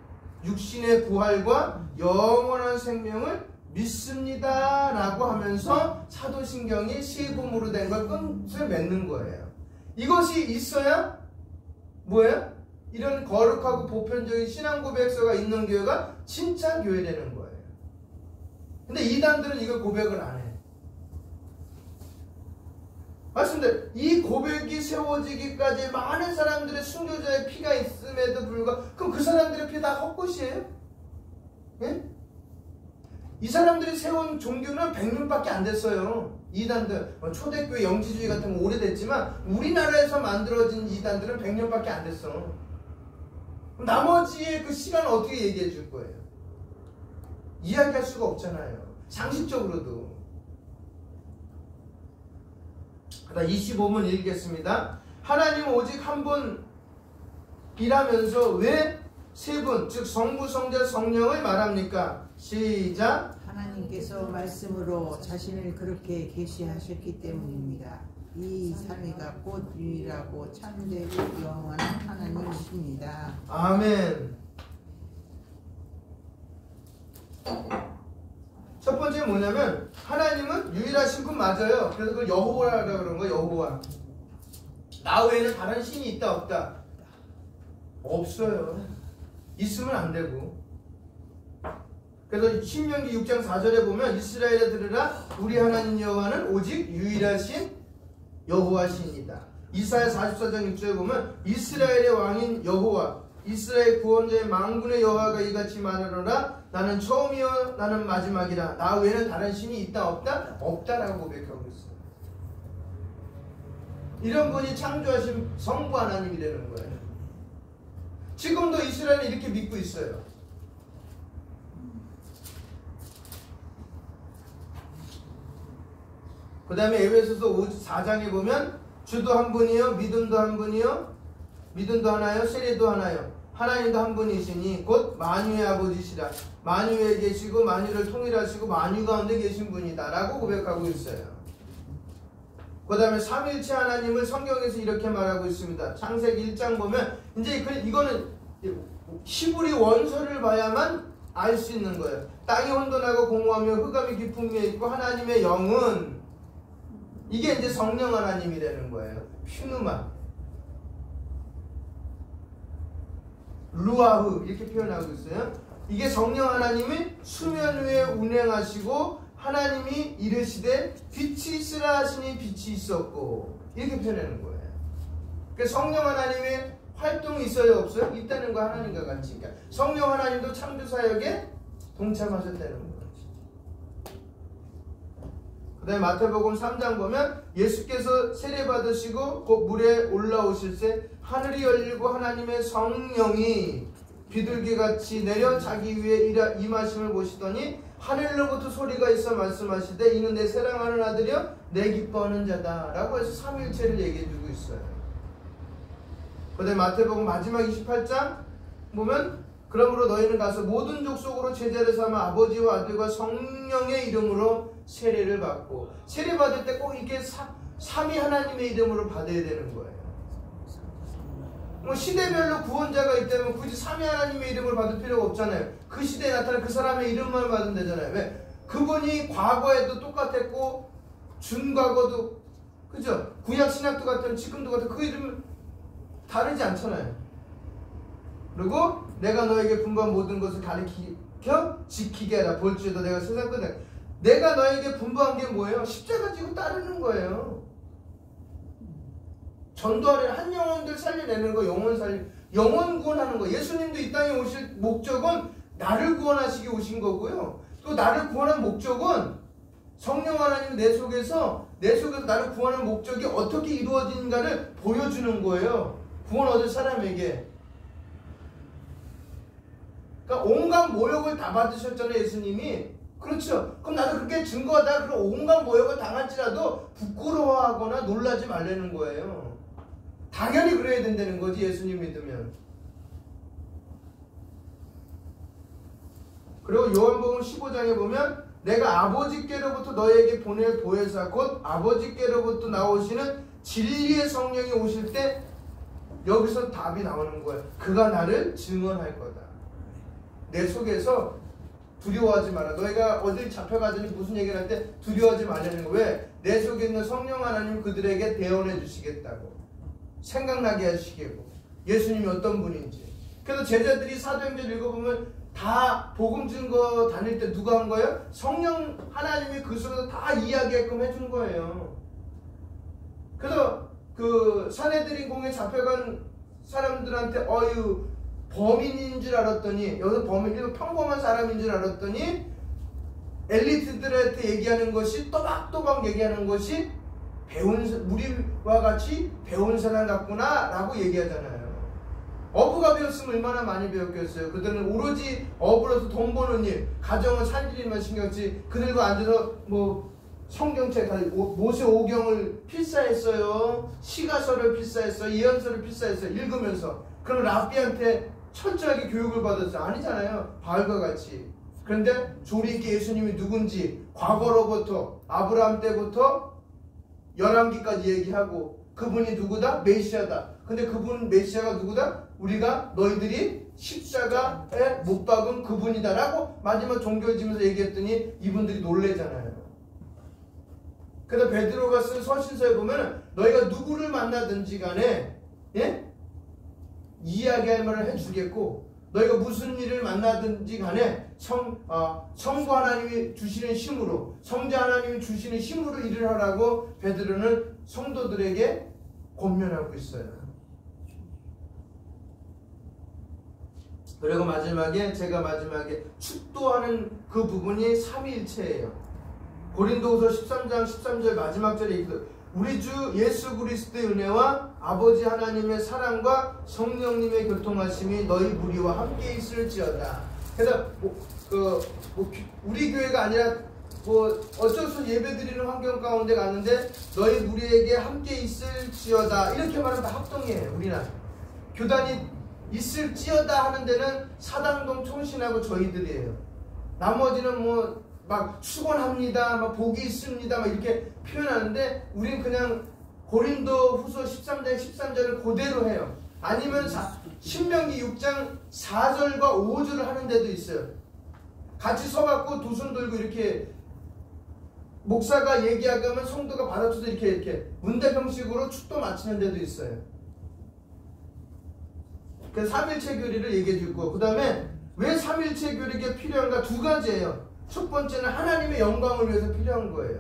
Speaker 1: 육신의 부활과 영원한 생명을 믿습니다 라고 하면서 사도신경이 시범으로 된 걸 끈을 맺는 거예요. 이것이 있어야 뭐예요? 이런 거룩하고 보편적인 신앙 고백서가 있는 교회가 진짜 교회 되는 거예요. 근데 이단들은 이걸 고백을 안 해. 맞습니다. 이 고백이 세워지기까지 많은 사람들의 순교자의 피가 있음에도 불구하고, 그럼 그 사람들의 피 다 헛것이에요? 예? 이 사람들이 세운 종교는 100년밖에 안 됐어요. 이단들, 초대교회 영지주의 같은 거 오래됐지만 우리나라에서 만들어진 이단들은 100년밖에 안 됐어. 나머지의 그 시간을 어떻게 얘기해 줄 거예요? 이야기할 수가 없잖아요. 상식적으로도. 그다음 25문 읽겠습니다. 하나님은 오직 한 분이라면서 왜 세 분, 즉 성부, 성자, 성령을 말합니까? 시작.
Speaker 2: 하나님께서 말씀으로 자신을 그렇게 계시하셨기 때문입니다. 이 삼위가 곧 유일하고 참되고 영원한 하나님이십니다.
Speaker 1: 아멘. 첫 번째 뭐냐면 하나님은 유일하신 분 맞아요. 그래서 그걸 여호와라고 그러는 거예요. 여호와. 나 외에는 다른 신이 있다 없다? 없어요. 있으면 안 되고. 그래서 신명기 6장 4절에 보면 이스라엘에 들으라 우리 하나님 여호와는 오직 유일하신 여호와시니이다. 이사야 44장 6절에 보면 이스라엘의 왕인 여호와, 이스라엘 구원자의 만군의 여호와가 이같이 말하노라 나는 처음이요 나는 마지막이라. 나 외에는 다른 신이 있다 없다? 없다라고 고백하고 있어요. 이런 분이 창조하신 성부 하나님이 되는 거예요. 지금도 이스라엘은 이렇게 믿고 있어요. 그 다음에 에베소서 4장에 보면 주도 한 분이요 믿음도 한 분이요 믿음도 하나요 세례도 하나요 하나님도 한 분이시니 곧 만유의 아버지시라. 만유에 계시고 만유를 통일하시고 만유 가운데 계신 분이다 라고 고백하고 있어요. 그 다음에 삼일체 하나님을 성경에서 이렇게 말하고 있습니다. 창세기 1장 보면 이제 이거는 히브리 원서를 봐야만 알 수 있는 거예요. 땅이 혼돈하고 공허하며 흑암이 깊은 게 있고 하나님의 영은 이게 이제 성령 하나님이라는 거예요. 퓨누마, 루아흐 이렇게 표현하고 있어요. 이게 성령 하나님이 수면 위에 운행하시고 하나님이 이르시되 빛이 있으라 하시니 빛이 있었고 이렇게 표현하는 거예요. 그러니까 성령 하나님의 활동이 있어요 없어요? 있다는 거 하나님과 같이. 그러니까 성령 하나님도 창조 사역에 동참하셨다는 거예요. 그 다음에 마태복음 3장 보면 예수께서 세례 받으시고 곧 물에 올라오실 때 하늘이 열리고 하나님의 성령이 비둘기같이 내려 자기 위에 임하심을 보시더니 하늘로부터 소리가 있어 말씀하시되 이는 내 사랑하는 아들이여 내 기뻐하는 자다 라고 해서 삼위일체를 얘기해주고 있어요. 그 다음에 마태복음 마지막 28장 보면 그러므로 너희는 가서 모든 족속으로 제자를 삼아 아버지와 아들과 성령의 이름으로 세례를 받고, 세례 받을 때 꼭 이렇게 삼위 하나님의 이름으로 받아야 되는 거예요. 뭐 시대별로 구원자가 있다면 굳이 삼위 하나님의 이름을 받을 필요가 없잖아요. 그 시대에 나타난 그 사람의 이름만 받으면 되잖아요. 왜? 그분이 과거에도 똑같았고 준과거도, 그죠? 구약 신약도 같은 지금도 같은 그 이름은 다르지 않잖아요. 그리고 내가 너에게 분부한 모든 것을 가르쳐 지키게 하라. 볼지어다 내가 세상 끝에 내가 너에게 분부한 게 뭐예요? 십자가 지고 따르는 거예요. 전도하려 한 영혼들 살려내는 거, 영혼 구원하는 거. 예수님도 이 땅에 오실 목적은 나를 구원하시기 오신 거고요. 또 나를 구원한 목적은 성령 하나님 내 속에서 나를 구원한 목적이 어떻게 이루어진가를 보여주는 거예요. 구원 얻을 사람에게. 그러니까 온갖 모욕을 다 받으셨잖아요, 예수님이. 그렇죠. 그럼 나도 그렇게 증거하다가 그런 온갖 모욕을 당할지라도 부끄러워하거나 놀라지 말라는 거예요. 당연히 그래야 된다는 거지, 예수님 믿으면. 그리고 요한복음 15장에 보면 내가 아버지께로부터 너에게 보낼 보혜사 곧 아버지께로부터 나오시는 진리의 성령이 오실 때 여기서 답이 나오는 거예요. 그가 나를 증언할 거다. 내 속에서 두려워하지 마라. 너희가 어딜 잡혀가더니 무슨 얘기를 할 때 두려워하지 말라는 거. 왜? 내 속에 있는 성령 하나님 그들에게 대언해 주시겠다고. 생각나게 하시겠고. 예수님이 어떤 분인지. 그래서 제자들이 사도행전 읽어보면 다 복음 증거 다닐 때 누가 한 거예요? 성령 하나님이 그 속에서 다 이야기하게끔 해준 거예요. 그래서 그 산헤드린 공에 잡혀간 사람들한테 어유 범인인 줄 알았더니, 여기서 범인이 평범한 사람인 줄 알았더니 엘리트들한테 얘기하는 것이 또박또박 얘기하는 것이 우리와 같이 배운 사람 같구나 라고 얘기하잖아요. 어부가 배웠으면 얼마나 많이 배웠겠어요. 그들은 오로지 어부로서 돈 버는 일, 가정은 살림만 신경쓰지. 그들과 앉아서 뭐 성경책, 모세 오경을 필사했어요. 시가서를 필사했어요. 예언서를 필사했어요. 읽으면서. 그럼 랍비한테 철저하게 교육을 받았어요? 아니잖아요. 바울과 같이. 그런데 조리 있게 예수님이 누군지 과거로부터 아브라함 때부터 열왕기까지 얘기하고 그분이 누구다? 메시아다. 근데 그분 메시아가 누구다? 우리가 너희들이 십자가에 못 박은 그분이다 라고 마지막 종교지면서 얘기했더니 이분들이 놀래잖아요. 그래서 베드로가 쓴 서신서에 보면 너희가 누구를 만나든지 간에 이야기할 말을 해주겠고 너희가 무슨 일을 만나든지 간에 성부 하나님이 주시는 힘으로, 성자 하나님이 주시는 힘으로 일을 하라고 베드로는 성도들에게 권면하고 있어요. 그리고 제가 마지막에 축도하는 그 부분이 삼위일체예요. 고린도후서 13장 13절 마지막 절에 있거든요. 우리 주 예수 그리스도의 은혜와 아버지 하나님의 사랑과 성령님의 교통하심이 너희 무리와 함께 있을지어다. 그래서 우리 교회가 아니라 어쩔 수 없이 예배 드리는 환경 가운데 갔는데 너희 무리에게 함께 있을지어다 이렇게 말하면 다 합동이에요. 우리는 교단이 있을지어다 하는 데는 사당동 총신하고 저희들이에요. 나머지는 막 축원합니다, 막 복이 있습니다, 막 이렇게 표현하는데 우리는 그냥 고린도 후서 13장 13절을 그대로 해요. 아니면 신명기 6장 4절과 5절을 하는 데도 있어요. 같이 서갖고 두 손 들고 이렇게 목사가 얘기하게 하면 성도가 받아쳐서 이렇게 문대평식으로 축도 마치는 데도 있어요. 그 삼일체 교리를 얘기해 주고, 그 다음에 왜 삼일체 교리가 필요한가? 두 가지예요. 첫 번째는 하나님의 영광을 위해서 필요한 거예요.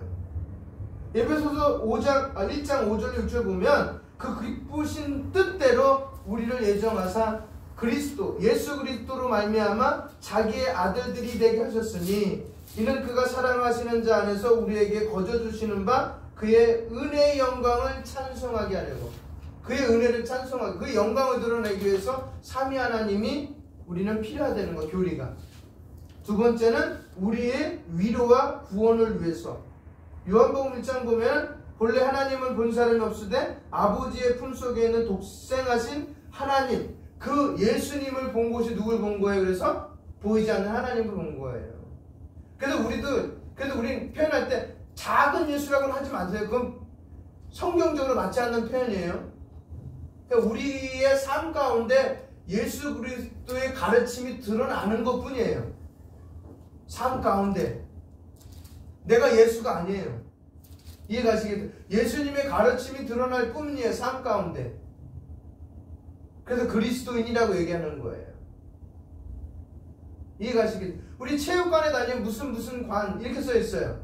Speaker 1: 에베소서 1장 5절 6절 보면 그 기쁘신 뜻대로 우리를 예정하사 그리스도 예수 그리스도로 말미암아 자기의 아들들이 되게 하셨으니 이는 그가 사랑하시는 자 안에서 우리에게 거저 주시는 바 그의 은혜의 영광을 찬송하게 하려고, 그의 은혜를 찬송하고 그의 영광을 드러내기 위해서 삼위 하나님이 우리는 필요하다는 거, 교리가. 두 번째는 우리의 위로와 구원을 위해서. 요한복음 1장 보면 본래 하나님을 본 사람이 없으되 아버지의 품속에 있는 독생하신 하나님, 그 예수님을 본 곳이 누굴 본 거예요? 그래서 보이지 않는 하나님을 본 거예요. 그래서 우린 표현할 때 작은 예수라고는 하지 마세요. 그건 성경적으로 맞지 않는 표현이에요. 그러니까 우리의 삶 가운데 예수 그리스도의 가르침이 드러나는 것 뿐이에요. 삶 가운데. 내가 예수가 아니에요. 이해가시겠어요? 예수님의 가르침이 드러날 뿐이에요. 삶 가운데. 그래서 그리스도인이라고 얘기하는 거예요. 이해가시겠어요? 우리 체육관에 다니면 무슨 관 이렇게 써 있어요.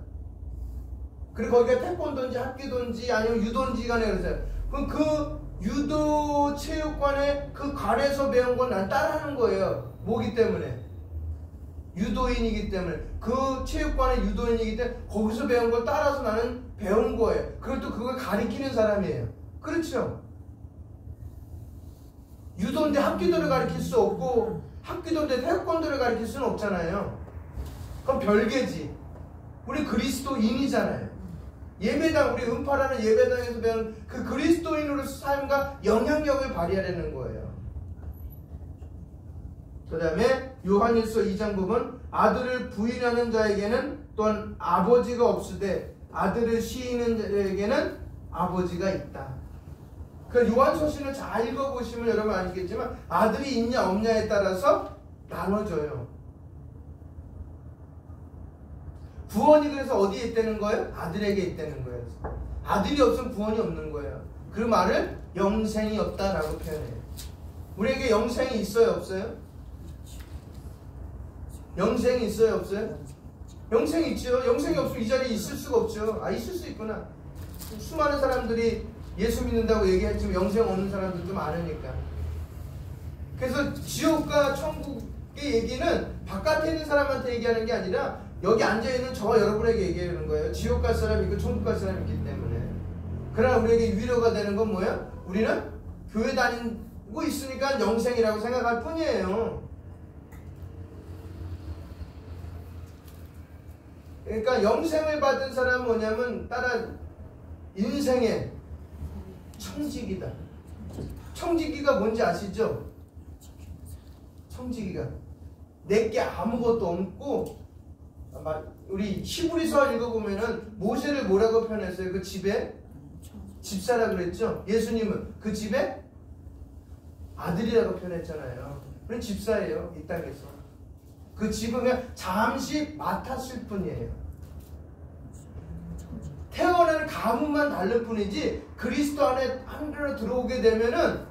Speaker 1: 그리고 거기가 태권도인지 합기도인지 아니면 유도인지 간에 그러세요. 그럼 그 유도 체육관에 그 관에서 배운 건 난 따라하는 거예요. 뭐기 때문에? 유도인이기 때문에. 그 체육관의 유도인이기 때문에 거기서 배운 걸 따라서 나는 배운 거예요. 그걸 또 그걸 가리키는 사람이에요. 그렇죠? 유도인데 합기도를 가리킬 수 없고 합기도인데 태권도를 가리킬 수는 없잖아요. 그럼 별개지. 우리 그리스도인이잖아요. 예배당, 우리 은파라는 예배당에서 배운 그 그리스도인으로서 삶과 영향력을 발휘하려는 거예요. 그 다음에 요한일서 2장 보면 아들을 부인하는 자에게는 또한 아버지가 없으되 아들을 시인하는 자에게는 아버지가 있다. 그 요한서신을 잘 읽어보시면 여러분 아시겠지만 아들이 있냐 없냐에 따라서 나눠져요. 구원이 그래서 어디에 있다는 거예요? 아들에게 있다는 거예요. 아들이 없으면 구원이 없는 거예요. 그 말을 영생이 없다라고 표현해요. 우리에게 영생이 있어요 없어요? 영생이 있어요 없어요? 영생이 있죠. 영생이 없으면 이 자리에 있을 수가 없죠. 아, 있을 수 있구나. 수많은 사람들이 예수 믿는다고 얘기했지만 영생 없는 사람들도 많으니까. 그래서 지옥과 천국의 얘기는 바깥에 있는 사람한테 얘기하는 게 아니라 여기 앉아있는 저와 여러분에게 얘기하는 거예요. 지옥 갈 사람이 있고 천국 갈 사람이 있기 때문에. 그러나 우리에게 위로가 되는 건 뭐예요? 우리는 교회 다니고 있으니까 영생이라고 생각할 뿐이에요. 그러니까 영생을 받은 사람은 뭐냐면 따라 인생의 청지기다. 청지기가 뭔지 아시죠? 청지기가 내게 아무것도 없고, 우리 히브리서 읽어보면은 모세를 뭐라고 표현했어요? 그 집에 집사라 그랬죠? 예수님은 그 집에 아들이라고 표현했잖아요. 그럼 집사예요. 이 땅에서 그 집은 그냥 잠시 맡았을 뿐이에요. 태어난 가문만 다를 뿐이지 그리스도 안에 한글로 들어오게 되면은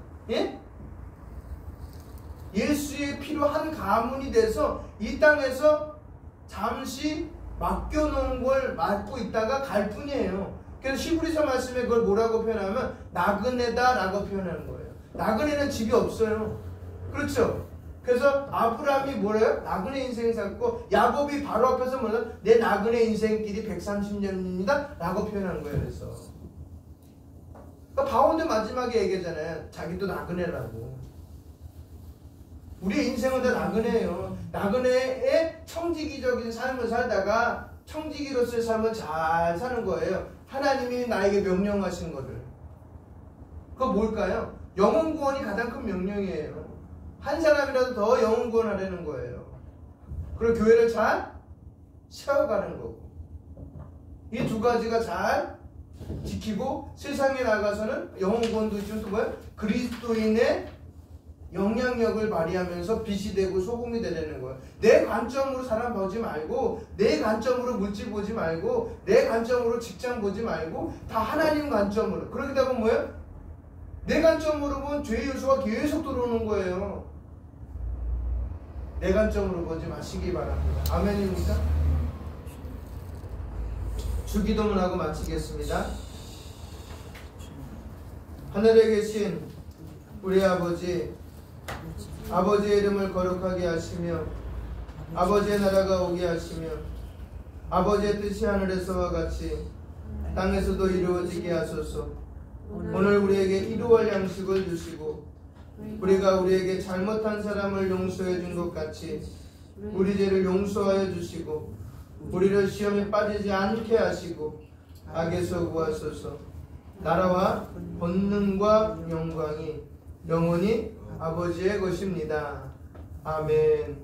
Speaker 1: 예수의 피로 한 가문이 돼서 이 땅에서 잠시 맡겨놓은 걸 맡고 있다가 갈 뿐이에요. 그래서 히브리서 말씀에 그걸 뭐라고 표현하면 나그네다 라고 표현하는 거예요. 나그네는 집이 없어요. 그렇죠? 그래서 아브라함이 뭐래요? 나그네 인생 살고, 야곱이 바로 앞에서 뭐래요? 내 나그네 인생길이 130년입니다 라고 표현한 거예요. 그래서 그러니까 바울도 마지막에 얘기하잖아요. 자기도 나그네라고. 우리의 인생은 다 나그네예요. 나그네의 청지기적인 삶을 살다가 청지기로서의 삶을 잘 사는 거예요. 하나님이 나에게 명령하신 거를. 그거 뭘까요? 영혼 구원이 가장 큰 명령이에요. 한 사람이라도 더 영혼 구원하려는 거예요. 그리고 교회를 잘 세워가는 거고. 이 두 가지가 잘 지키고 세상에 나가서는 영혼 구원도 있지만 또 뭐예요? 그리스도인의 영향력을 발휘하면서 빛이 되고 소금이 되려는 거예요. 내 관점으로 사람 보지 말고, 내 관점으로 물질 보지 말고, 내 관점으로 직장 보지 말고, 다 하나님 관점으로. 그러게 되면 뭐예요? 내 관점으로 보면 죄의 요소가 계속 들어오는 거예요. 내 관점으로 보지 마시기 바랍니다. 아멘입니까? 주기도문 하고 마치겠습니다. 하늘에 계신 우리 아버지, 아버지의 이름을 거룩하게 하시며 아버지의 나라가 오게 하시며 아버지의 뜻이 하늘에서와 같이 땅에서도 이루어지게 하소서. 오늘 우리에게 일용할 양식을 주시고 우리가 우리에게 잘못한 사람을 용서해 준 것 같이 우리 죄를 용서하여 주시고 우리를 시험에 빠지지 않게 하시고 악에서 구하소서. 나라와 권능과 영광이 영원히 아버지의 것입니다. 아멘.